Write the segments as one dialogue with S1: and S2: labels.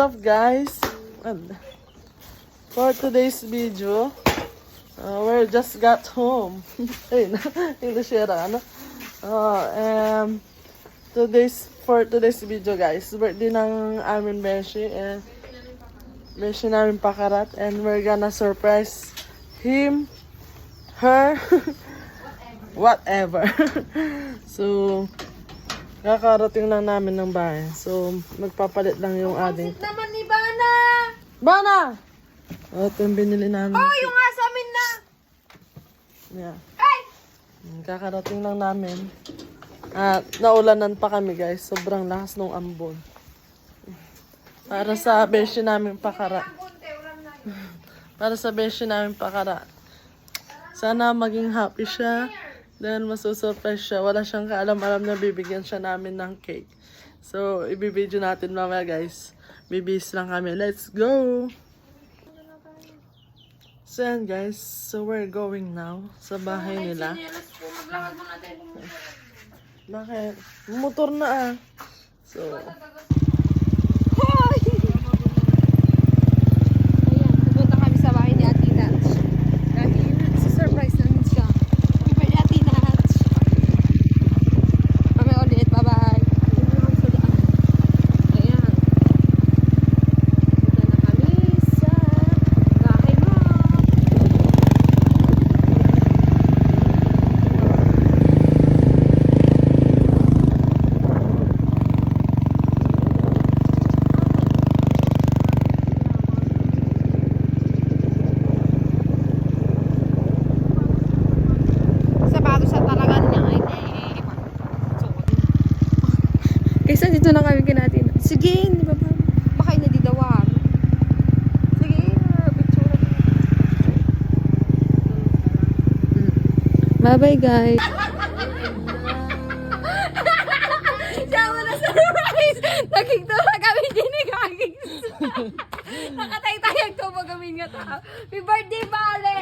S1: What's up guys? For today's video, we just got home. Ayun, English era, ano? For today's video guys, birthday ng amin Beshi and Beshi namin Pakarat, and we're gonna surprise him, her, whatever. So, kakarating lang namin ng bahay. So, magpapalit lang yung ating...
S2: Pansit naman ni Bana!
S1: Bana! Ito yung binili namin.
S2: Oh, yung asa amin na!
S1: Yeah.
S2: Ay!
S1: Kakarating lang namin. At naulanan pa kami guys. Sobrang lakas ng ambon. Para sa beshi namin Pakara. Para sa beshi namin Pakara. Sana maging happy siya. Then masusurprise siya. Wala siyang kaalam-alam na bibigyan siya namin ng cake. So, ibibideo natin mamaya guys. Bibis lang kami. Let's go! So yan guys. So we're going now sa bahay nila. Bakit? Motor na ah. So,
S2: Ayan, pupunta kami sa bahay ni Ate Nats. Dahil surprise namin siya. Happy birthday, Ate Nats. Kami ulit, bye-bye. Ayan. Punta na kami sa bahay mo. Sapatos sa talaga niya. Kaysa dito na kami kinatin. Sige, di ba ba? Baka inadidawan. Sige, picture. Bye-bye, guys. Siya mo na surprise! Nagkiktura kami din ni Gagis. Nakatay-tayag to pag kami nga tao. Happy birthday, Bale!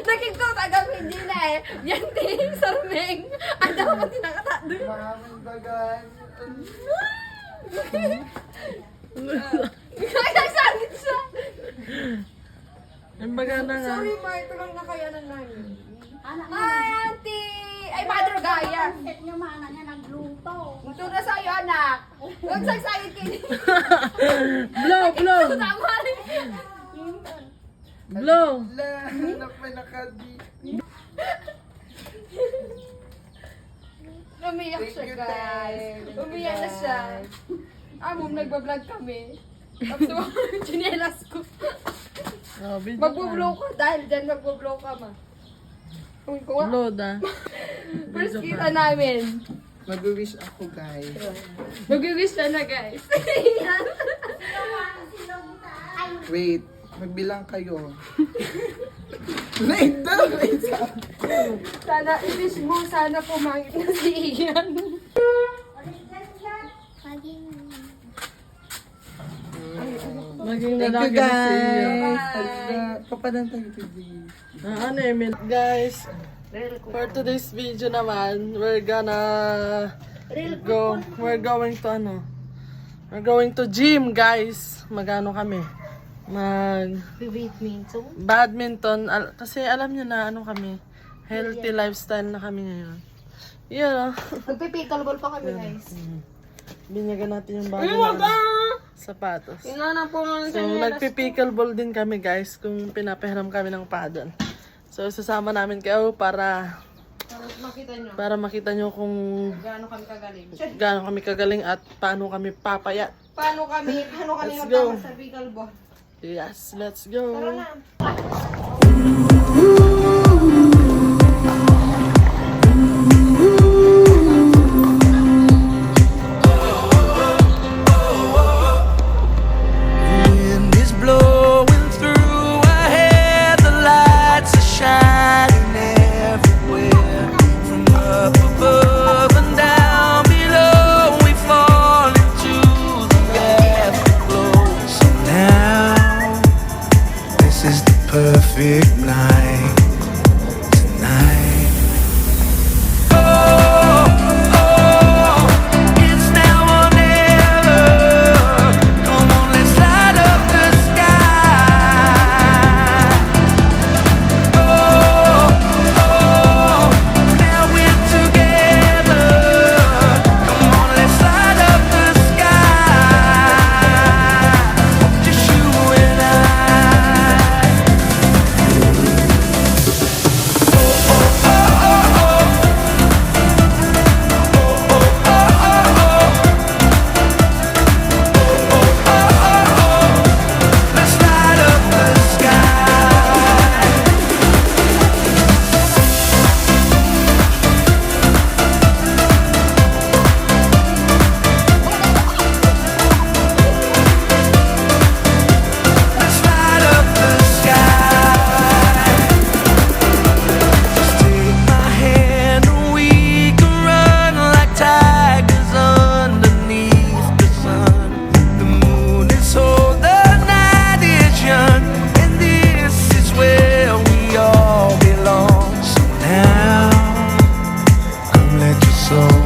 S2: Nakikita kami din na eh. Yan din, sarmeng. Ang dapat tinakata doon.
S3: Maraming bagan.
S2: Nagsasalit siya.
S1: yung baga na nga.
S2: Sorry, Mark. Tulong na kaya na namin. Hi, auntie! Ay, Mother Gaya.
S4: Set niyo mana niya nagluto.
S2: Ito na sa'yo, anak. Huwag sagsayit kayo.
S1: Blow, blow!
S2: Tama rin.
S1: Blow!
S3: Anak may nakadi.
S2: Umiyak siya,
S3: Thank you,
S2: guys.
S3: Tay.
S2: Umiyak na siya. Mom, nagbablog kami. Tapos yung chinelas ko.
S1: Oh, video
S2: Magbo-blow ka dahil dyan magbo-blow ka, ma. Uy, ko nga.
S1: Load ah.
S2: First kita namin.
S3: Mag-wish ako, guys.
S2: Mag-wish na guys.
S3: Wait, magbilang kayo. Wait, wait.
S2: Sana, i-wish mo, sana pumangit na si Ian.
S1: Maging
S3: Thank you,
S1: lalaki na si iyo.
S3: guys. Papadan tayo today.
S1: Ano eh, guys, for today's video naman, we're going to gym, guys. Magano kami? Badminton. Kasi alam niyo na ano kami, healthy lifestyle na kami ngayon. Yeah.
S2: Magpipickleball pa kami, guys.
S1: Binyagan natin yung bago na sapatos.
S2: Inana po nga
S1: So, nagpi-pickleball din kami, guys, kung pinapahiram kami ng paddle. So, sasama namin kayo para makita nyo kung gaano kami kagaling at paano kami papayat.
S2: Paano kami
S1: Let's go.
S2: magkama sa pickleball?
S1: Yes, let's go.
S2: Tara na.
S5: Wind is blowing through our hair, the lights are shining everywhere. From up above and down below, we fall into the afterglow. So now, this is the perfect night.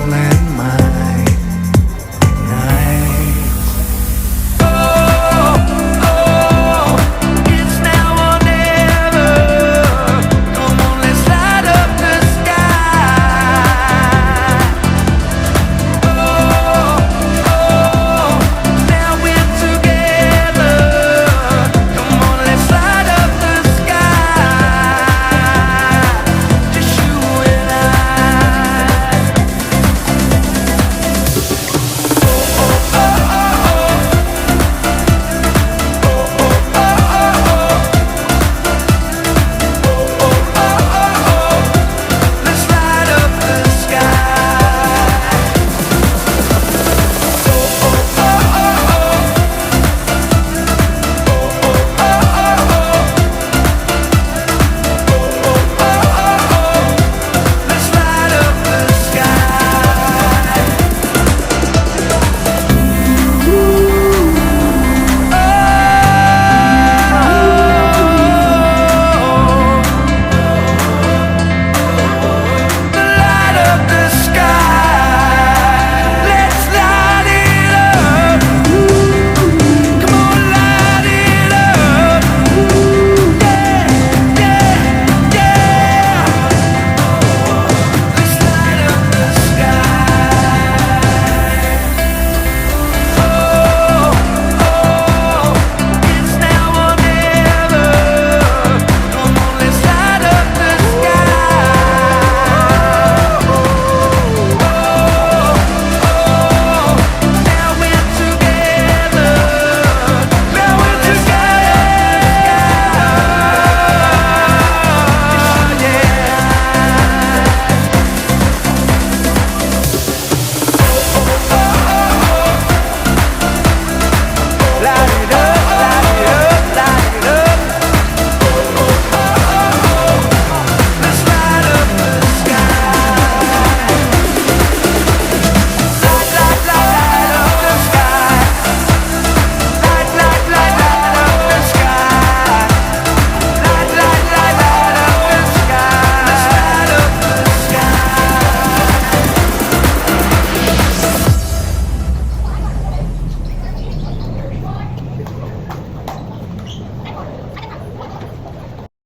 S5: land.